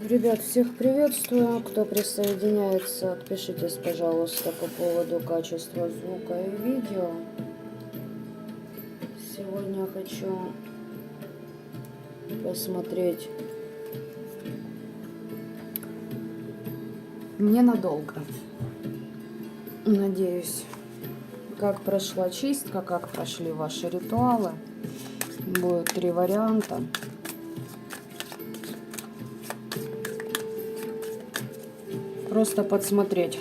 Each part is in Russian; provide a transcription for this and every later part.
Ребят, всех приветствую. Кто присоединяется, отпишитесь, пожалуйста, по поводу качества звука и видео. Сегодня хочу посмотреть ненадолго. Надеюсь, как прошла чистка, как прошли ваши ритуалы. Будет 3 варианта. Просто подсмотреть.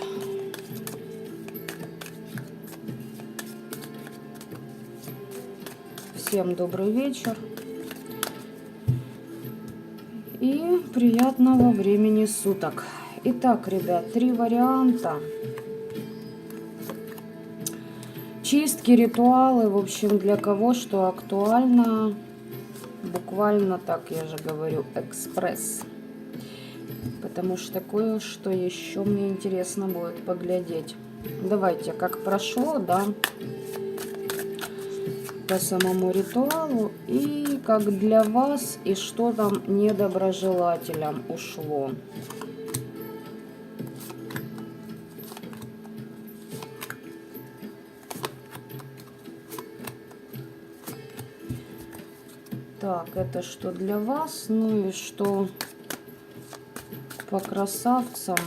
Всем добрый вечер и приятного времени суток. Итак, ребят, 3 варианта. Чистки, ритуалы, в общем, для кого что актуально. Буквально так, я же говорю, экспресс. Потому что кое-что еще мне интересно будет поглядеть. Давайте, как прошло, да, по самому ритуалу, и как для вас, и что там недоброжелателям ушло. Так, это что для вас, ну и что по красавцам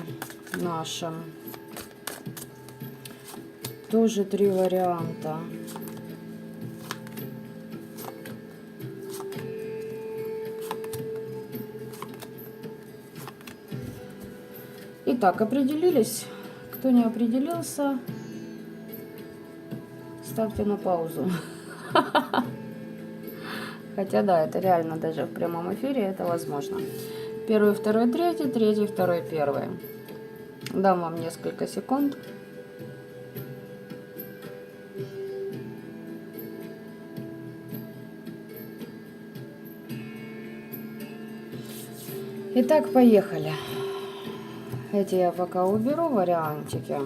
нашим. Тоже 3 варианта. Итак, определились? Кто не определился, ставьте на паузу. Хотя да, это реально даже в прямом эфире это возможно. 1, 2, 3, 3, 2, 1. Дам вам несколько секунд. Итак, поехали. Эти я пока уберу вариантики.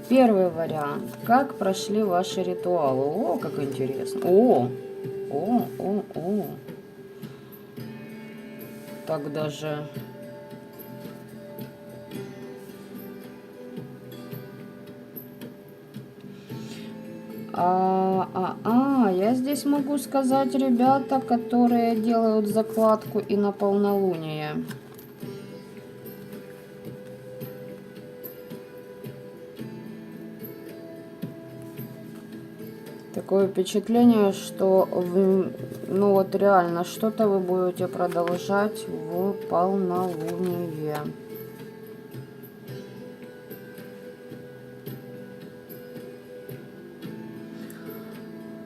Первый вариант. Как прошли ваши ритуалы? О, как интересно. О. Так даже... Я здесь могу сказать, ребята, которые делают закладку и на полнолуние. Такое впечатление, что ну вот реально что-то вы будете продолжать в полнолуние.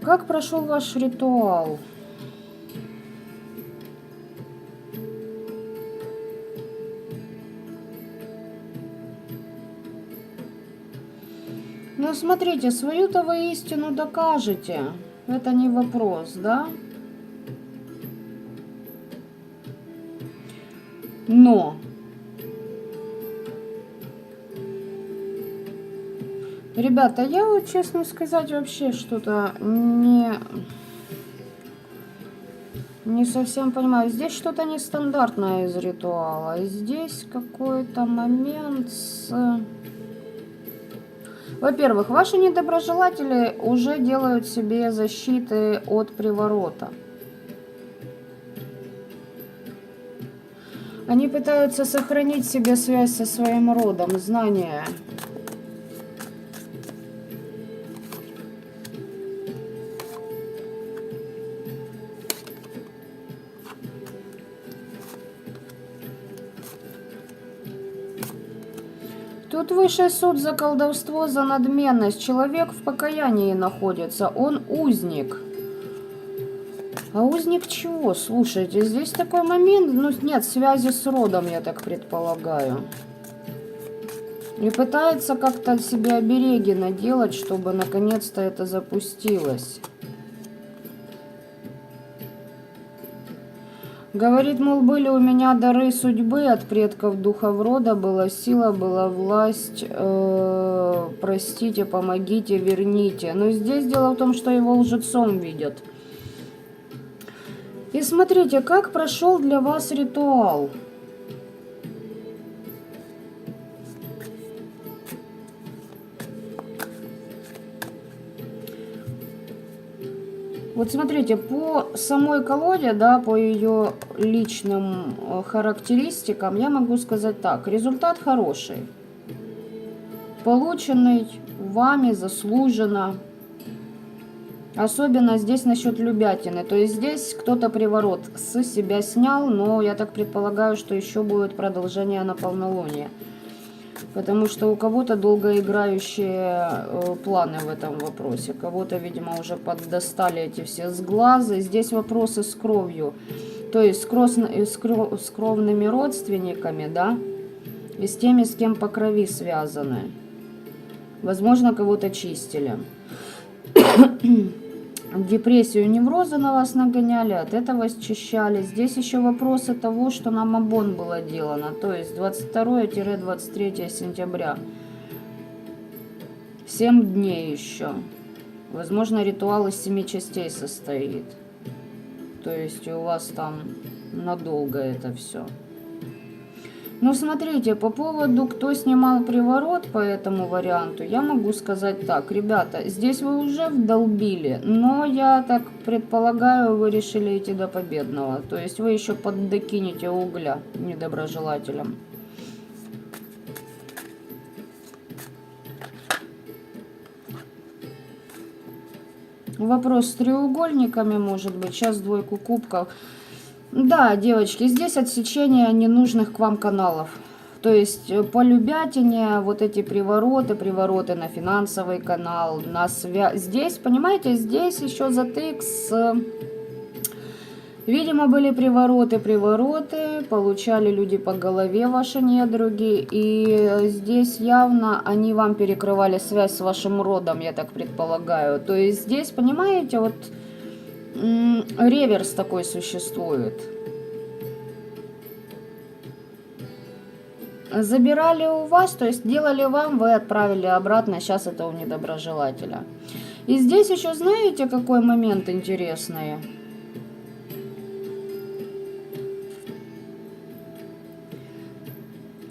Как прошел ваш ритуал? Ну, смотрите, свою-то вы истину докажете. Это не вопрос, да? Но ребята, я вот, честно сказать, вообще что-то не совсем понимаю. Здесь что-то нестандартное из ритуала. Здесь какой-то момент с... Во-первых, ваши недоброжелатели уже делают себе защиты от приворота. Они пытаются сохранить себе связь со своим родом, знания. Тут высший суд за колдовство, за надменность. Человек в покаянии находится, он узник. А узник чего? Слушайте, здесь такой момент, ну нет, связи с родом, я так предполагаю. И пытается как-то себе обереги наделать, чтобы наконец-то это запустилось. Говорит, мол, были у меня дары судьбы, от предков духов рода была сила, была власть, простите, помогите, верните. Но здесь дело в том, что его лжецом видят. И смотрите, как прошел для вас ритуал. Вот смотрите, по самой колоде, да, по ее личным характеристикам, я могу сказать так. Результат хороший. Полученный вами заслуженно. Особенно здесь насчет любятины. То есть здесь кто-то приворот с себя снял, но я так предполагаю, что еще будет продолжение на полнолуние. Потому что у кого-то долгоиграющие планы в этом вопросе. Кого-то, видимо, уже поддостали эти все сглазы. Здесь вопросы с кровью. То есть с кровными родственниками, да, и с теми, с кем по крови связаны. Возможно, кого-то чистили. Депрессию, неврозы на вас нагоняли, от этого счищали. Здесь еще вопросы того, что на Мабон было делано, то есть 22-23 сентября. 7 дней еще. Возможно, ритуал из 7 частей состоит. То есть у вас там надолго это все. Ну, смотрите, по поводу, кто снимал приворот по этому варианту, я могу сказать так. Ребята, здесь вы уже вдолбили, но я так предполагаю, вы решили идти до победного. То есть вы еще поддокинете угля недоброжелателям. Вопрос с треугольниками, может быть. Сейчас двойку кубков. Да, девочки, здесь отсечение ненужных к вам каналов. То есть по любятине вот эти привороты на финансовый канал, на связь. Здесь, понимаете, здесь еще затык с... Видимо, были привороты, получали люди по голове, ваши недруги. И здесь явно они вам перекрывали связь с вашим родом, я так предполагаю. То есть здесь, понимаете, вот... реверс такой существует. Забирали у вас, то есть делали вам, вы отправили обратно, сейчас это у недоброжелателя. И здесь еще знаете, какой момент интересный?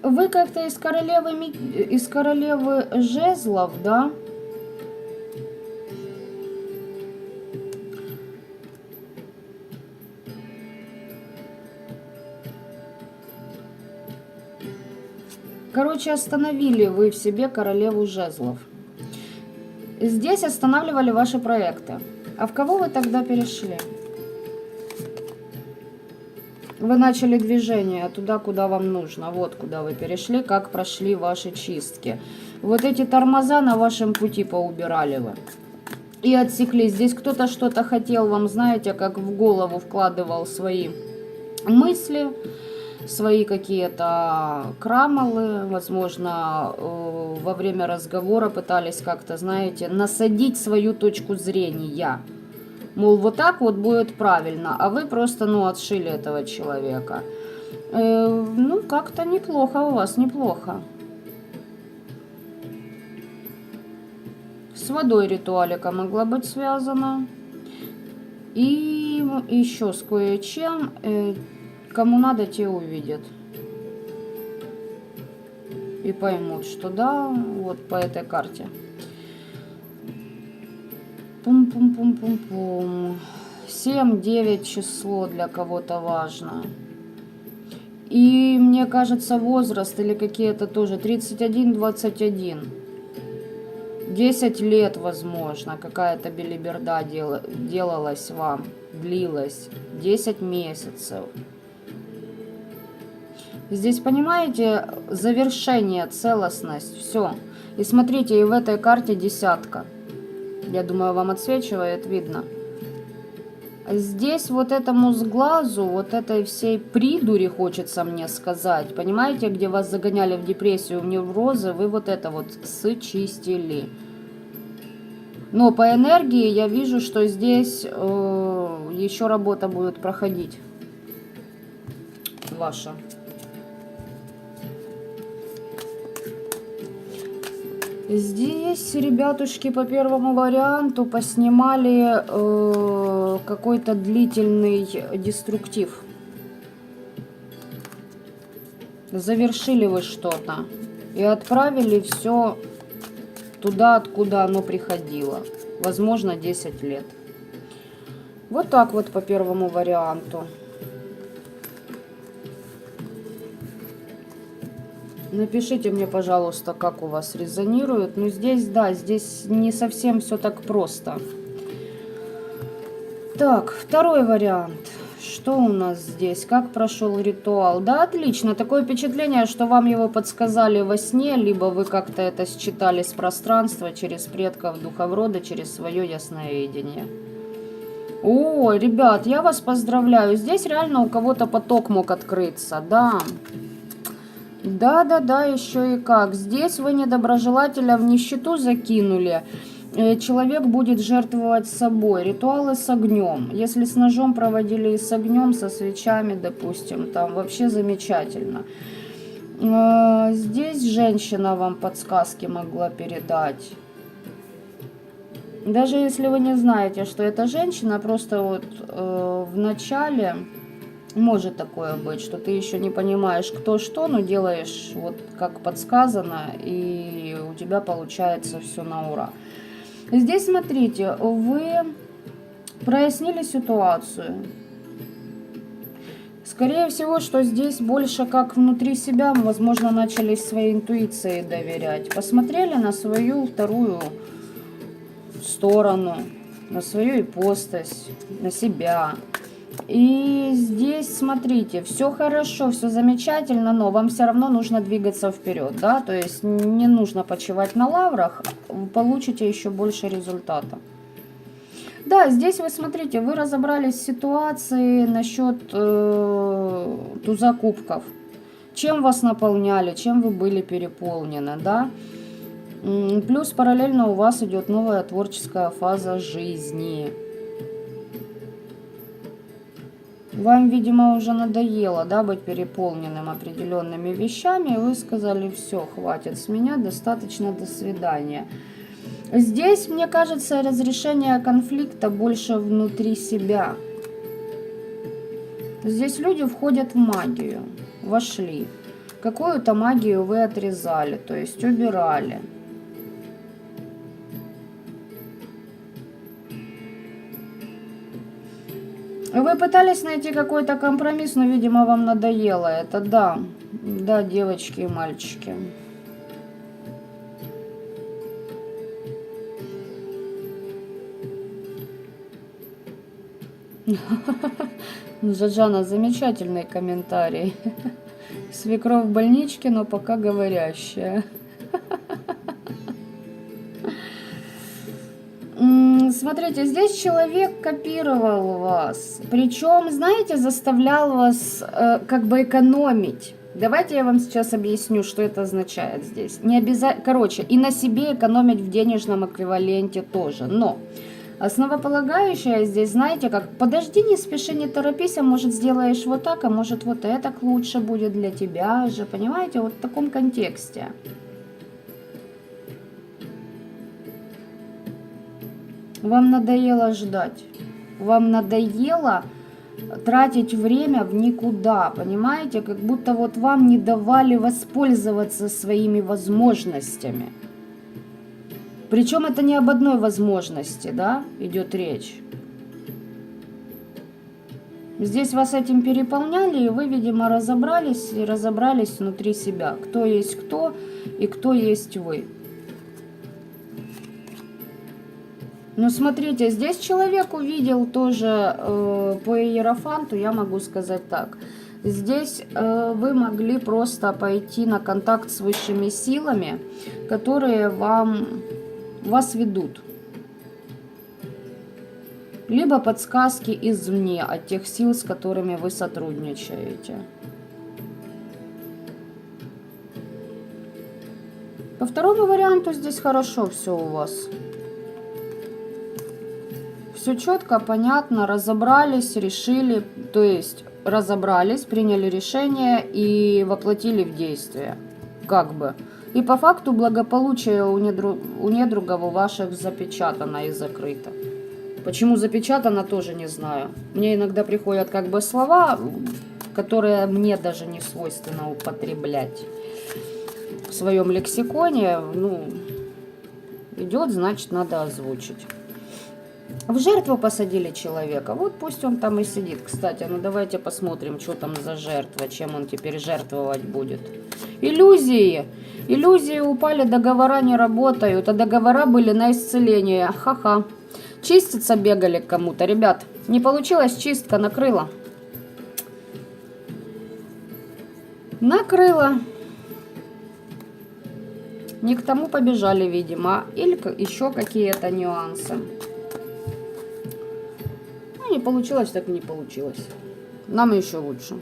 Вы как-то из королевы жезлов, да? Короче, остановили вы в себе королеву жезлов. Здесь останавливали ваши проекты. А в кого вы тогда перешли? Вы начали движение туда, куда вам нужно. Вот куда вы перешли, как прошли ваши чистки. Вот эти тормоза на вашем пути поубирали вы. И отсекли. Здесь кто-то что-то хотел вам, знаете, как в голову вкладывал свои мысли, свои какие-то крамолы, возможно, во время разговора пытались как-то, знаете, насадить свою точку зрения. Мол, вот так вот будет правильно, а вы просто, ну, отшили этого человека. Ну, как-то неплохо у вас, неплохо. С водой ритуалика могла быть связана. И еще с кое-чем. Кому надо, те увидят. И поймут, что да, вот по этой карте. Пум-пум-пум-пум-пум. 7-9 число для кого-то важно. И мне кажется, возраст или какие-то тоже 31-21. 10 лет, возможно, какая-то белиберда делалась вам, длилась. 10 месяцев. Здесь, понимаете, завершение, целостность, все. И смотрите, и в этой карте десятка. Я думаю, вам отсвечивает, видно. Здесь вот этому сглазу, вот этой всей придури, хочется мне сказать, понимаете, где вас загоняли в депрессию, в неврозы, вы вот это вот сычистили. Но по энергии я вижу, что здесь еще работа будет проходить ваша. Здесь ребятушки по первому варианту поснимали какой-то длительный деструктив. Завершили вы что-то и отправили все туда, откуда оно приходило. Возможно, 10 лет. Вот так вот по первому варианту. Напишите мне, пожалуйста, как у вас резонирует. Ну, здесь, да, здесь не совсем все так просто. Так, второй вариант. Что у нас здесь? Как прошел ритуал? Да, отлично. Такое впечатление, что вам его подсказали во сне, либо вы как-то это считали с пространства, через предков, духов рода, через свое ясновидение. О, ребят, я вас поздравляю. Здесь реально у кого-то поток мог открыться, да. Да, еще и как. Здесь вы недоброжелателя в нищету закинули. Человек будет жертвовать собой. Ритуалы с огнем. Если с ножом проводили и с огнем, со свечами, допустим, там вообще замечательно. Здесь женщина вам подсказки могла передать. Даже если вы не знаете, что это женщина, просто вот в начале... Может такое быть, что ты еще не понимаешь, кто что, но делаешь вот как подсказано, и у тебя получается все на ура. Здесь, смотрите, вы прояснили ситуацию. Скорее всего, что здесь больше как внутри себя, возможно, начали своей интуиции доверять. Посмотрели на свою вторую сторону, на свою ипостась, на себя. И здесь, смотрите, все хорошо, все замечательно, но вам все равно нужно двигаться вперед, да, то есть не нужно почивать на лаврах, вы получите еще больше результата. Да, здесь вы, смотрите, вы разобрались с ситуацией насчет туза кубков. Чем вас наполняли, чем вы были переполнены, да. Плюс параллельно у вас идет новая творческая фаза жизни. Вам, видимо, уже надоело, да, быть переполненным определенными вещами, и вы сказали, все, хватит с меня, достаточно, до свидания. Здесь, мне кажется, разрешение конфликта больше внутри себя. Здесь люди входят в магию, вошли. Какую-то магию вы отрезали, то есть убирали. Вы пытались найти какой-то компромисс, но, видимо, вам надоело это, да. Да, девочки и мальчики. Джаджана, замечательный комментарий. Свекровь в больничке, но пока говорящая. Смотрите, здесь человек копировал вас, причем, знаете, заставлял вас как бы экономить. Давайте я вам сейчас объясню, что это означает здесь. Не обязательно, короче, и на себе экономить в денежном эквиваленте тоже, но основополагающее здесь, знаете, как, подожди, не спеши, не торопись, а может сделаешь вот так, а может вот это лучше будет для тебя же, понимаете, вот в таком контексте. Вам надоело ждать, вам надоело тратить время в никуда, понимаете, как будто вот вам не давали воспользоваться своими возможностями. Причем это не об одной возможности, да, идет речь. Здесь вас этим переполняли, и вы, видимо, разобрались внутри себя, кто есть кто и кто есть вы. Ну, смотрите, здесь человек увидел тоже по иерофанту, я могу сказать так. Здесь вы могли просто пойти на контакт с высшими силами, которые вас ведут. Либо подсказки извне от тех сил, с которыми вы сотрудничаете. По второму варианту здесь хорошо все у вас. Все четко, понятно, разобрались, решили, то есть разобрались, приняли решение и воплотили в действие, как бы. И по факту благополучие у недругов у ваших запечатано и закрыто. Почему запечатано, тоже не знаю. Мне иногда приходят как бы слова, которые мне даже не свойственно употреблять в своем лексиконе. Ну, идет, значит, надо озвучить. В жертву посадили человека. Вот пусть он там и сидит. Кстати, ну давайте посмотрим, что там за жертва, чем он теперь жертвовать будет. Иллюзии. Иллюзии упали, договора не работают, а договора были на исцеление. Ха-ха. Чиститься бегали к кому-то. Ребят, не получилась чистка, накрыла. Накрыла. Не к тому побежали, видимо. Или еще какие-то нюансы. Ну, не получилось, так не получилось. Нам еще лучше.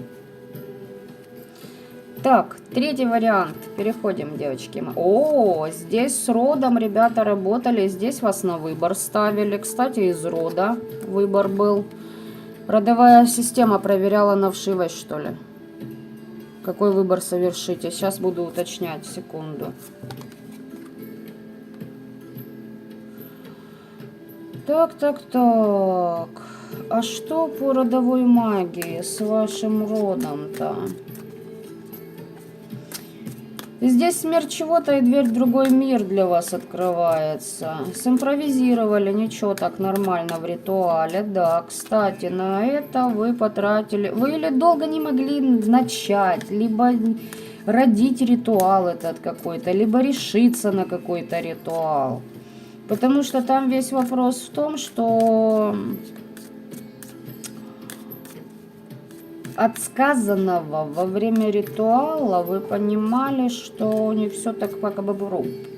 Так, третий вариант. Переходим, девочки. О, здесь с родом ребята работали. Здесь вас на выбор ставили. Кстати, из рода выбор был. Родовая система проверяла на вшивость, что ли? Какой выбор совершите? Сейчас буду уточнять. Секунду. Так. А что по родовой магии с вашим родом-то? Здесь смерть чего-то и дверь в другой мир для вас открывается. Симпровизировали, ничего, так нормально в ритуале. Да, кстати, на это вы потратили... Вы или долго не могли начать, либо родить ритуал этот какой-то, либо решиться на какой-то ритуал. Потому что там весь вопрос в том, что от сказанного во время ритуала вы понимали, что не все так как бы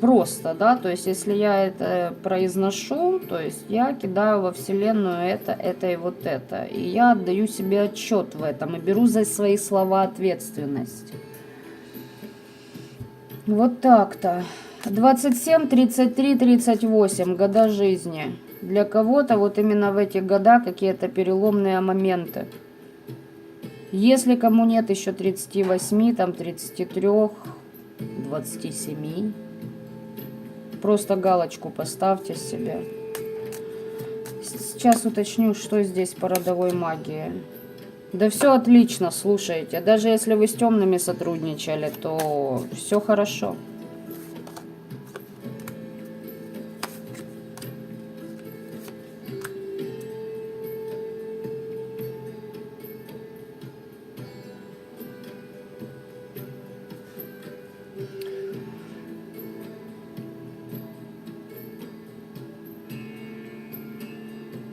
просто, да, то есть если я это произношу, то есть я кидаю во Вселенную это и вот это, и я отдаю себе отчет в этом и беру за свои слова ответственность. Вот так-то. 27, 33, 38 года жизни. Для кого-то вот именно в эти года какие-то переломные моменты. Если кому нет еще 38, там 33, 27, просто галочку поставьте себе. Сейчас уточню, что здесь по родовой магии. Да все отлично, слушайте. Даже если вы с темными сотрудничали, то все хорошо.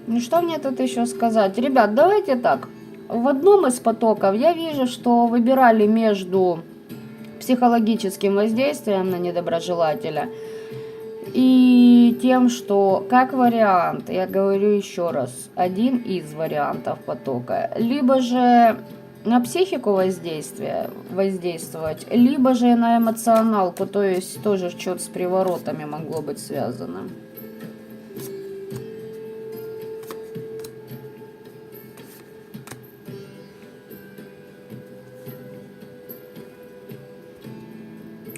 Ну что мне тут еще сказать? Ребят, давайте так. В одном из потоков я вижу, что выбирали между психологическим воздействием на недоброжелателя и тем, что как вариант, я говорю еще раз, один из вариантов потока, либо же на психику воздействовать, либо же на эмоционалку, то есть тоже что-то с приворотами могло быть связано.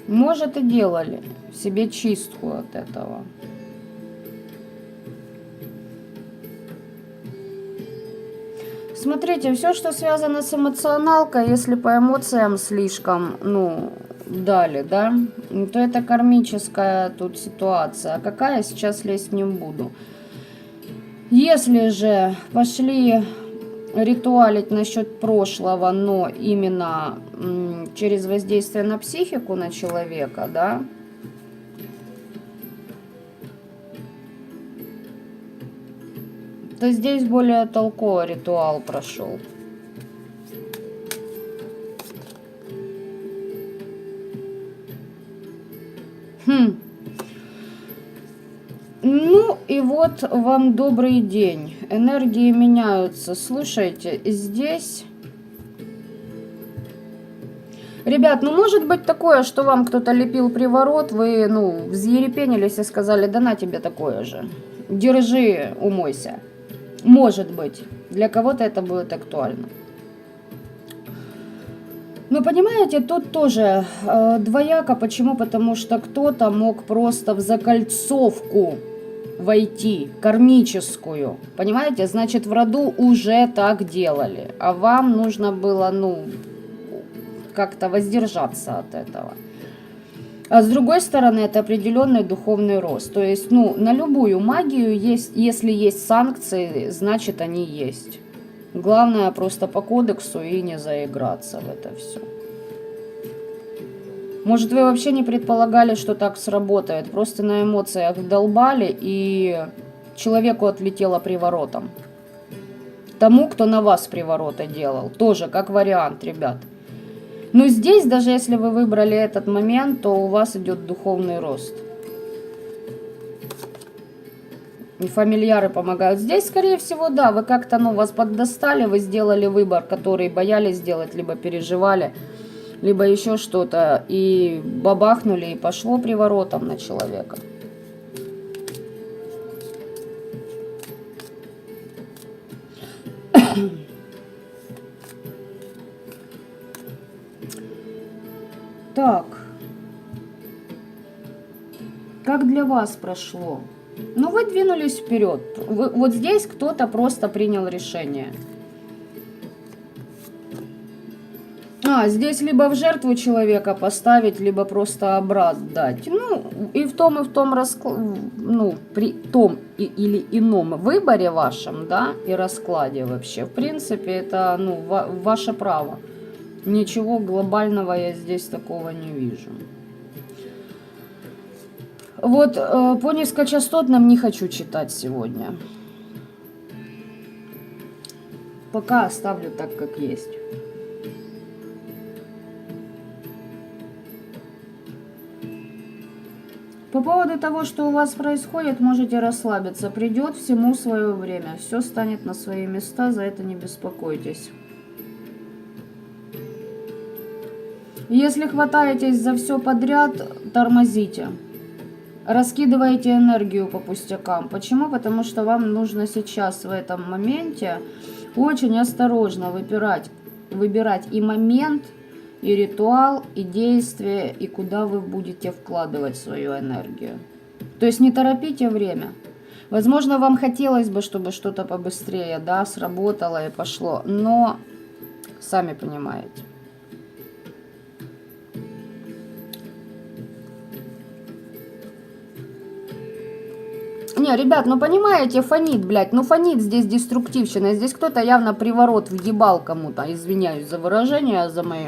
Может, и делали себе чистку от этого. Смотрите, все, что связано с эмоционалкой, если по эмоциям слишком, дали, да, то это кармическая тут ситуация. А какая, сейчас лезть не буду. Если же пошли ритуалить насчет прошлого, но именно через воздействие на психику, на человека, да, то здесь более толковый ритуал прошел. Ну и вот вам добрый день. Энергии меняются. Слушайте, здесь... Ребят, может быть такое, что вам кто-то лепил приворот, вы, взъерепенились и сказали, да на тебе такое же. Держи, умойся. Может быть. Для кого-то это будет актуально. Ну, понимаете, тут тоже двояко. Почему? Потому что кто-то мог просто в закольцовку войти, кармическую. Понимаете? Значит, в роду уже так делали. А вам нужно было, ну, как-то воздержаться от этого. А с другой стороны, это определенный духовный рост. То есть, ну, на любую магию есть, если есть санкции, значит, они есть. Главное просто по кодексу и не заиграться в это все. Может, вы вообще не предполагали, что так сработает. Просто на эмоциях долбали, и человеку отлетело приворотом. Тому, кто на вас привороты делал. Тоже как вариант, ребят. Но здесь, даже если вы выбрали этот момент, то у вас идет духовный рост. И фамильяры помогают. Здесь, скорее всего, да, вы как-то, ну, вас поддостали, вы сделали выбор, который боялись сделать, либо переживали, либо еще что-то, и бабахнули, и пошло приворотом на человека. Так, как для вас прошло? Ну, вы двинулись вперед. Вот здесь кто-то просто принял решение. Здесь либо в жертву человека поставить, либо просто обрат дать. Ну, и в том ну, при том или ином выборе вашем, да, и раскладе вообще, в принципе, это, ну, ваше право. Ничего глобального я здесь такого не вижу. Вот по низкочастотным не хочу читать сегодня. Пока оставлю так, как есть. По поводу того, что у вас происходит, можете расслабиться. Придет всему свое время. Все станет на свои места, за это не беспокойтесь. Если хватаетесь за все подряд, тормозите. Раскидываете энергию по пустякам. Почему? Потому что вам нужно сейчас в этом моменте очень осторожно выбирать и момент, и ритуал, и действие, и куда вы будете вкладывать свою энергию. То есть не торопите время. Возможно, вам хотелось бы, чтобы что-то побыстрее, да, сработало и пошло, но сами понимаете. Не, ребят, ну понимаете, фонит, блядь, ну фонит здесь деструктивщина. Здесь кто-то явно приворот въебал кому-то, извиняюсь за выражение, за мои.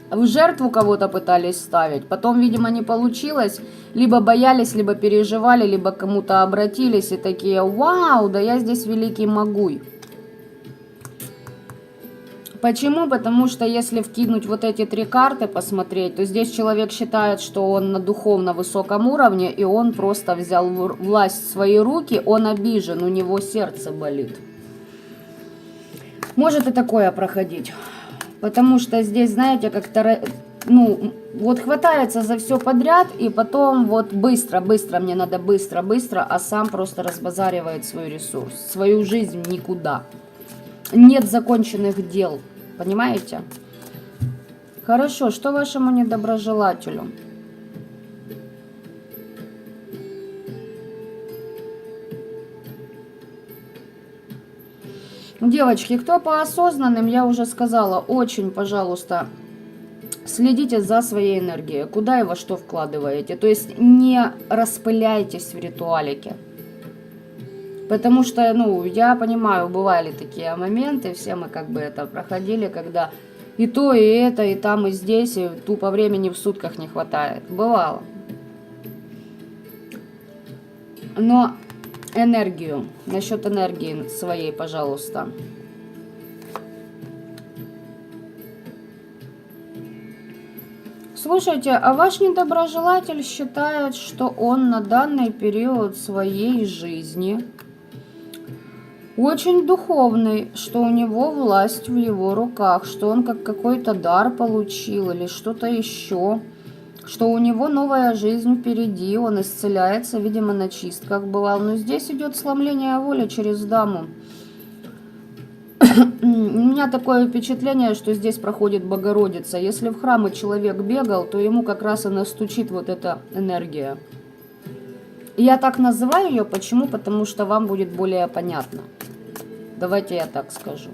В жертву кого-то пытались ставить, потом, видимо, не получилось. Либо боялись, либо переживали, либо кому-то обратились и такие: вау, да я здесь великий могуй. Почему? Потому что если вкинуть вот эти 3 карты, посмотреть, то здесь человек считает, что он на духовно высоком уровне, и он просто взял власть в свои руки, он обижен, у него сердце болит. Может и такое проходить. Потому что здесь, знаете, как-то, ну, вот хватается за все подряд, и потом вот быстро, мне надо быстро, а сам просто разбазаривает свой ресурс, свою жизнь никуда. Нет законченных дел. Понимаете? Хорошо, что вашему недоброжелателю? Девочки, кто по осознанным, я уже сказала, очень, пожалуйста, следите за своей энергией, куда и во что вкладываете. То есть не распыляйтесь в ритуалике. Потому что, ну, я понимаю, бывали такие моменты, все мы как бы это проходили, когда и то, и это, и там, и здесь, и тупо времени в сутках не хватает. Бывало. Но энергию, насчет энергии своей, пожалуйста. Слушайте, а ваш недоброжелатель считает, что он на данный период своей жизни очень духовный, что у него власть в его руках, что он как какой-то дар получил или что-то еще, что у него новая жизнь впереди, он исцеляется, видимо, на чистках бывал. Но здесь идет сломление воли через даму. У меня такое впечатление, что здесь проходит Богородица. Если в храмы человек бегал, то ему как раз и настучит вот эта энергия. Я так называю ее, почему? Потому что вам будет более понятно. Давайте я так скажу.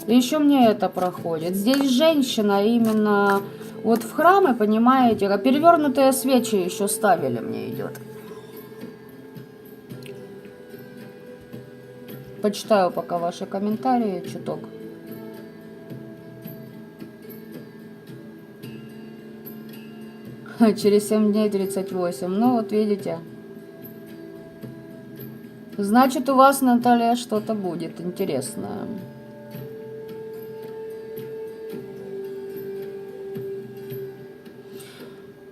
И еще мне это проходит. Здесь женщина именно вот в храмы, понимаете, а перевернутые свечи еще ставили, мне идет. Почитаю пока ваши комментарии чуток. Через 7 дней 38. Ну вот видите. Значит, у вас, Наталья, что-то будет интересное.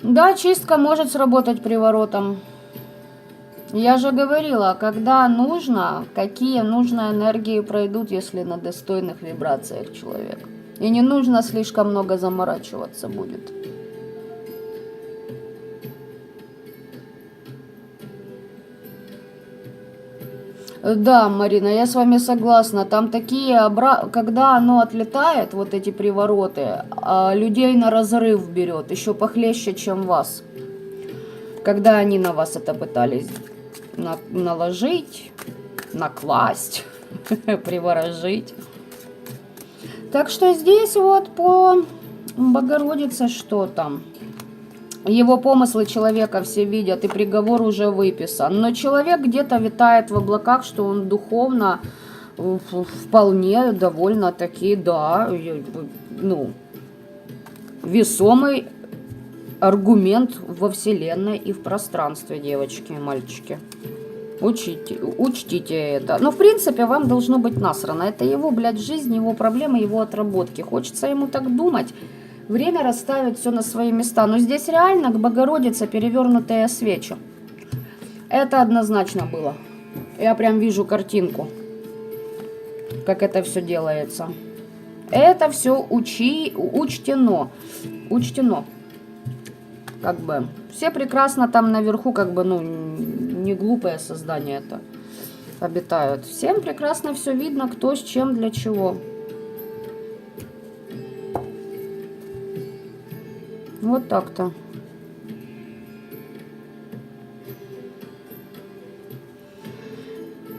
Да, чистка может сработать приворотом. Я же говорила, когда нужно, какие нужные энергии пройдут, если на достойных вибрациях человек. И не нужно слишком много заморачиваться будет. Да, Марина, я с вами согласна. Там такие, когда оно отлетает, вот эти привороты, людей на разрыв берет, еще похлеще, чем вас. Когда они на вас это пытались наложить, накласть, приворожить. Так что здесь вот по Богородице что там? Его помыслы человека все видят, и приговор уже выписан. Но человек где-то витает в облаках, что он духовно вполне довольно-таки, да, ну, весомый аргумент во Вселенной и в пространстве, девочки и мальчики. Учтите это. Но, в принципе, вам должно быть насрано. Это его, блядь, жизнь, его проблемы, его отработки. Хочется ему так думать. Время расставить все на свои места. Но здесь реально к Богородице перевернутые свечи. Это однозначно было. Я прям вижу картинку, как это все делается. Это все учтено. Учтено. Как бы. Все прекрасно там наверху, как бы, ну, не глупое создание это обитают. Всем прекрасно все видно, кто с чем, для чего. Вот так-то.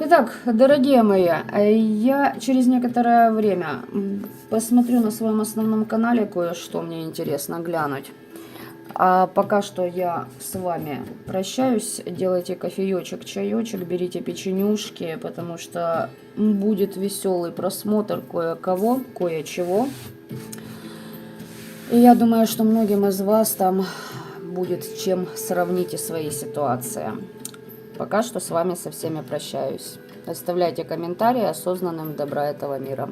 Итак, дорогие мои, я через некоторое время посмотрю на своем основном канале кое-что, мне интересно глянуть. А пока что я с вами прощаюсь. Делайте кофеечек, чаечек, берите печенюшки, потому что будет веселый просмотр кое-кого, кое-чего. И я думаю, что многим из вас там будет с чем сравнить свои ситуации. Пока что с вами со всеми прощаюсь. Оставляйте комментарии. Осознанным добра этого мира.